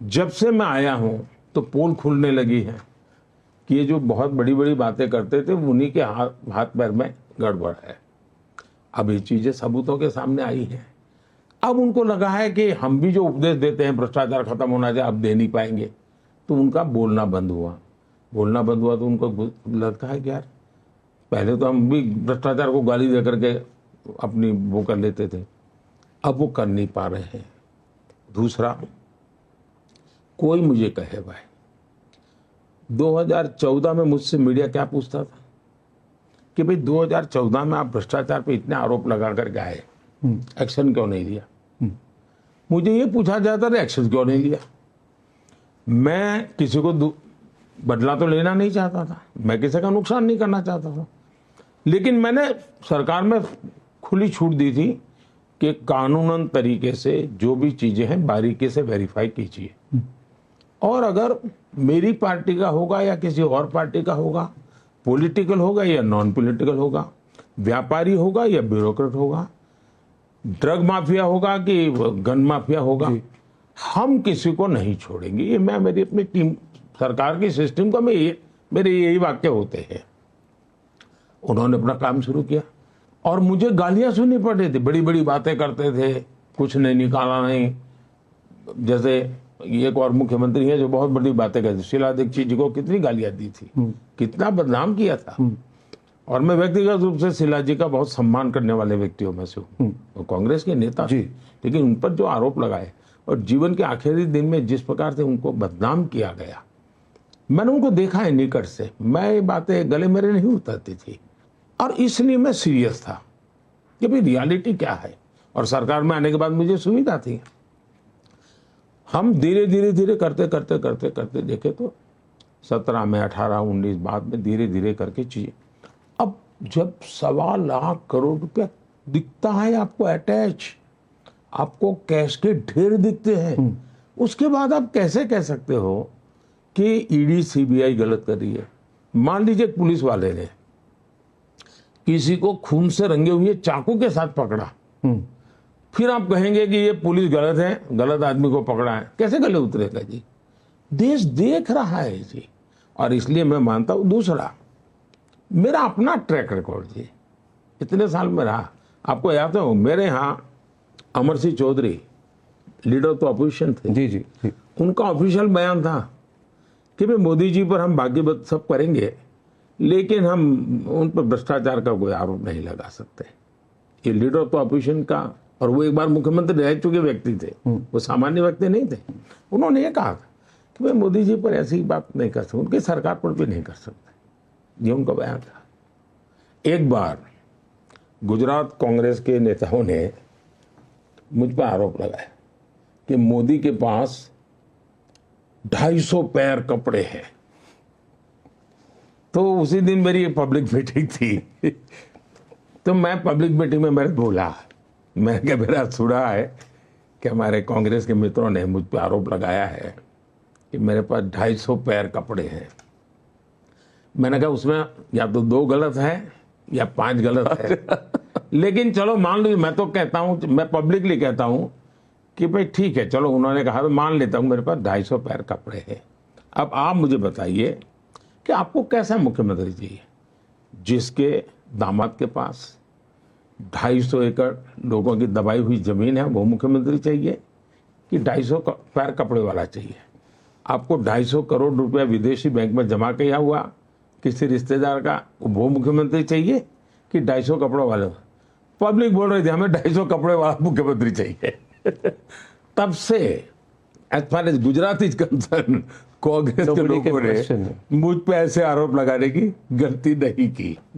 जब से मैं आया हूं तो पोल खुलने लगी है कि ये जो बहुत बड़ी बड़ी बातें करते थे उन्हीं के हाथ पैर में गड़बड़ है। अब ये चीजें सबूतों के सामने आई हैं। अब उनको लगा है कि हम भी जो उपदेश देते हैं भ्रष्टाचार खत्म होना चाहिए, अब दे नहीं पाएंगे, तो उनका बोलना बंद हुआ। बोलना बंद हुआ तो उनको लगता है कि यार पहले तो हम भी भ्रष्टाचार को गाली दे करके अपनी वो कर लेते थे, अब वो कर नहीं पा रहे हैं। दूसरा, कोई मुझे कहे भाई 2014 में मुझसे मीडिया क्या पूछता था कि भाई 2014 में आप भ्रष्टाचार पे इतने आरोप लगा करके आए, एक्शन क्यों नहीं लिया? मुझे ये पूछा जाता था एक्शन क्यों नहीं लिया। मैं किसी को बदला तो लेना नहीं चाहता था, मैं किसी का नुकसान नहीं करना चाहता था, लेकिन मैंने सरकार में खुली छूट दी थी कि कानूनन तरीके से जो भी चीजें हैं बारीकी से वेरीफाई कीजिए, और अगर मेरी पार्टी का होगा या किसी और पार्टी का होगा, पॉलिटिकल होगा या नॉन पॉलिटिकल होगा, व्यापारी होगा या ब्यूरोक्रेट होगा, ड्रग माफिया होगा कि गन माफिया होगा, हम किसी को नहीं छोड़ेंगे। ये मैं मेरी अपनी टीम सरकार की सिस्टम का मेरे यही वाक्य होते हैं। उन्होंने अपना काम शुरू किया और मुझे गालियां सुननी पड़ रही थी, बड़ी बड़ी बातें करते थे, कुछ नहीं निकाला नहीं। जैसे एक और मुख्यमंत्री है जो बहुत बड़ी बातें करते, शीला दीक्षित जी को कितनी गालियां दी थी, कितना बदनाम किया था। और मैं व्यक्तिगत रूप से शीला जी का बहुत सम्मान करने वाले व्यक्तियों में से हूँ, वो कांग्रेस के नेता थे, लेकिन उन पर जो आरोप लगाए और जीवन के आखिरी दिन में जिस प्रकार से उनको बदनाम किया गया, मैंने उनको देखा है निकट से। मैं ये बातें गले मेरे नहीं उतरती थी और इसलिए मैं सीरियस था कि भाई रियलिटी क्या है। और सरकार में आने के बाद मुझे सुविधा थी। हम धीरे धीरे धीरे करते करते करते करते देखे तो 17 में 18 19 बाद में धीरे धीरे करके चीजें, अब जब 1.25 लाख करोड़ रुपया दिखता है आपको अटैच, आपको कैश के ढेर दिखते हैं, उसके बाद आप कैसे कह सकते हो कि ईडी सीबीआई गलत कर रही है? मान लीजिए पुलिस वाले ने किसी को खून से रंगे हुए चाकू के साथ पकड़ा, फिर आप कहेंगे कि ये पुलिस गलत है, गलत आदमी को पकड़ा है, कैसे गले उतरेगा जी? देश देख रहा है जी। और इसलिए मैं मानता हूं, दूसरा मेरा अपना ट्रैक रिकॉर्ड जी, इतने साल में रहा। आपको याद है मेरे यहाँ अमर सिंह चौधरी लीडर तो अपोजिशन थे, जी जी जी, उनका ऑफिशियल बयान था कि भाई मोदी जी पर हम बाकी सब करेंगे, लेकिन हम उन पर भ्रष्टाचार का कोई आरोप नहीं लगा सकते। ये लीडर तो अपोजिशन का, और वो एक बार मुख्यमंत्री रह चुके व्यक्ति थे, वो सामान्य व्यक्ति नहीं थे। उन्होंने ये कहा कि भाई मोदी जी पर ऐसी बात नहीं कर सकते, उनकी सरकार पर भी नहीं कर सकते, ये उनका बयान था। एक बार गुजरात कांग्रेस के नेताओं ने मुझ पर आरोप लगाया कि मोदी के पास 250 पैर कपड़े हैं। तो उसी दिन मेरी पब्लिक मीटिंग थी तो मैं पब्लिक मीटिंग में मैंने बोला, मैंने कहा मेरा सुना है कि हमारे कांग्रेस के मित्रों ने मुझ पर आरोप लगाया है कि मेरे पास 250 पैर कपड़े हैं। मैंने कहा उसमें या तो 2 गलत है या 5 गलत है, लेकिन चलो मान लीजिए, मैं तो कहता हूं, मैं पब्लिकली कहता हूं कि भाई ठीक है, चलो उन्होंने कहा तो मान लेता हूं मेरे पास 250 पैर कपड़े हैं। अब आप मुझे बताइए कि आपको कैसा मुख्यमंत्री चाहिए, जिसके दामाद के पास 250 एकड़ लोगों की दबाई हुई जमीन है, वो मुख्यमंत्री चाहिए, कि 250 पैर कपड़े वाला चाहिए? आपको 250 करोड़ रुपया विदेशी बैंक में जमा किया हुआ किसी रिश्तेदार का, वो मुख्यमंत्री चाहिए कि 250 कपड़ों वाले? पब्लिक बोल रही थी हमें 250 कपड़े वाला मुख्यमंत्री चाहिए। तब से as far as Gujarat is concern, Congress के लोगों ने मुझ पे ऐसे आरोप लगाने की गलती नहीं की।